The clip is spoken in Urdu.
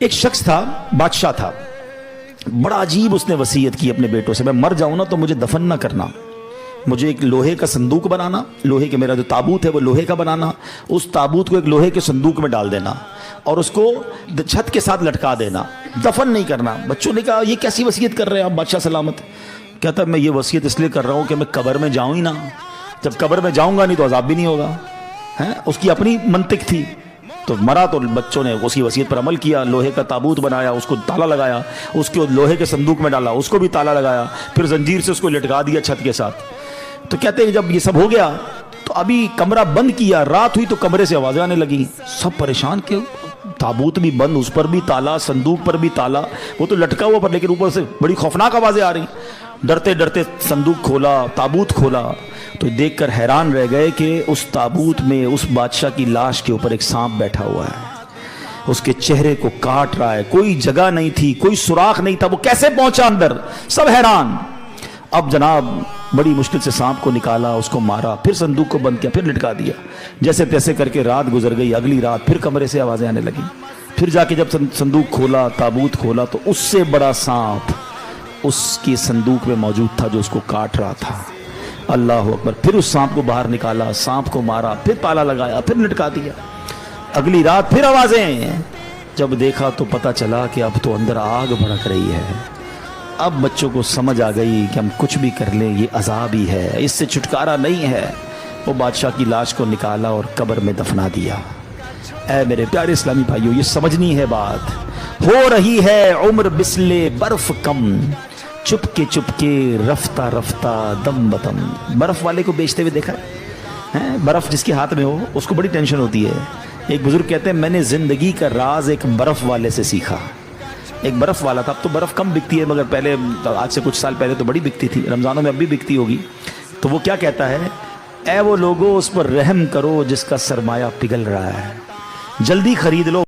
ایک شخص تھا، بادشاہ تھا، بڑا عجیب اس نے وصیت کی اپنے بیٹوں سے، میں مر جاؤں نا تو مجھے دفن نہ کرنا، مجھے ایک لوہے کا صندوق بنانا، لوہے کے میرا جو تابوت ہے وہ لوہے کا بنانا، اس تابوت کو ایک لوہے کے صندوق میں ڈال دینا اور اس کو چھت کے ساتھ لٹکا دینا، دفن نہیں کرنا۔ بچوں نے کہا یہ کیسی وصیت کر رہے ہیں آپ بادشاہ سلامت؟ کہتا میں یہ وصیت اس لیے کر رہا ہوں کہ میں قبر میں جاؤں ہی نہ، جب قبر میں جاؤں گا نہیں تو عذاب بھی نہیں ہوگا۔ اس کی اپنی منطق تھی، تو مرا تو بچوں نے اس کی وصیت پر عمل کیا، لوہے کا تابوت بنایا، اس کو تالا لگایا، اس کو لوہے کے صندوق میں ڈالا، اس کو بھی تالا لگایا، پھر زنجیر سے اس کو لٹکا دیا چھت کے ساتھ۔ تو کہتے ہیں جب یہ سب ہو گیا تو ابھی کمرہ بند کیا، رات ہوئی تو کمرے سے آوازیں آنے لگی، سب پریشان کہ تابوت بھی بند، اس پر بھی تالا، صندوق پر بھی تالا، وہ تو لٹکا ہوا پر لیکن اوپر سے بڑی خوفناک آوازیں آ رہی۔ ڈرتے ڈرتے صندوق کھولا، تابوت کھولا تو دیکھ کر حیران رہ گئے کہ اس تابوت میں اس بادشاہ کی لاش کے اوپر ایک سانپ بیٹھا ہوا ہے، اس کے چہرے کو کاٹ رہا ہے، کوئی جگہ نہیں تھی، کوئی سوراخ نہیں تھا، وہ کیسے پہنچا اندر؟ سب حیران۔ اب جناب بڑی مشکل سے سانپ کو نکالا، اس کو مارا، پھر صندوق کو بند کیا، پھر لٹکا دیا، جیسے تیسے کر کے رات گزر گئی۔ اگلی رات پھر کمرے سے آوازیں آنے لگیں، پھر جا کے جب صندوق کھولا، تابوت کھولا تو اس سے بڑا سانپ اس کی صندوق میں موجود تھا جو اس کو کاٹ رہا تھا۔ اللہ اکبر! پھر اس سانپ کو باہر نکالا، سانپ کو مارا، پھر تالا لگایا، پھر لٹکا دیا۔ اگلی رات پھر آوازیں، جب دیکھا تو پتہ چلا کہ اب تو اندر آگ بھڑک رہی ہے۔ اب بچوں کو سمجھ آ گئی کہ ہم کچھ بھی کر لیں یہ عذاب ہی ہے، اس سے چھٹکارا نہیں ہے۔ وہ بادشاہ کی لاش کو نکالا اور قبر میں دفنا دیا۔ اے میرے پیارے اسلامی بھائیوں، یہ سمجھنی ہے بات۔ ہو رہی ہے عمر بسلے برف کم، چپ کے رفتہ رفتہ دم بدم۔ برف والے کو بیچتے ہوئے دیکھا ہے؟ برف جس کے ہاتھ میں ہو اس کو بڑی ٹینشن ہوتی ہے۔ ایک بزرگ کہتے ہیں میں نے زندگی کا راز ایک برف والے سے سیکھا۔ ایک برف والا تھا، اب تو برف کم بکتی ہے مگر پہلے، آج سے کچھ سال پہلے تو بڑی بکتی تھی، رمضانوں میں اب بھی بکتی ہوگی۔ تو وہ کیا کہتا ہے؟ اے وہ لوگوں اس پر رحم کرو جس کا سرمایہ پگھل رہا ہے، جلدی خرید لو۔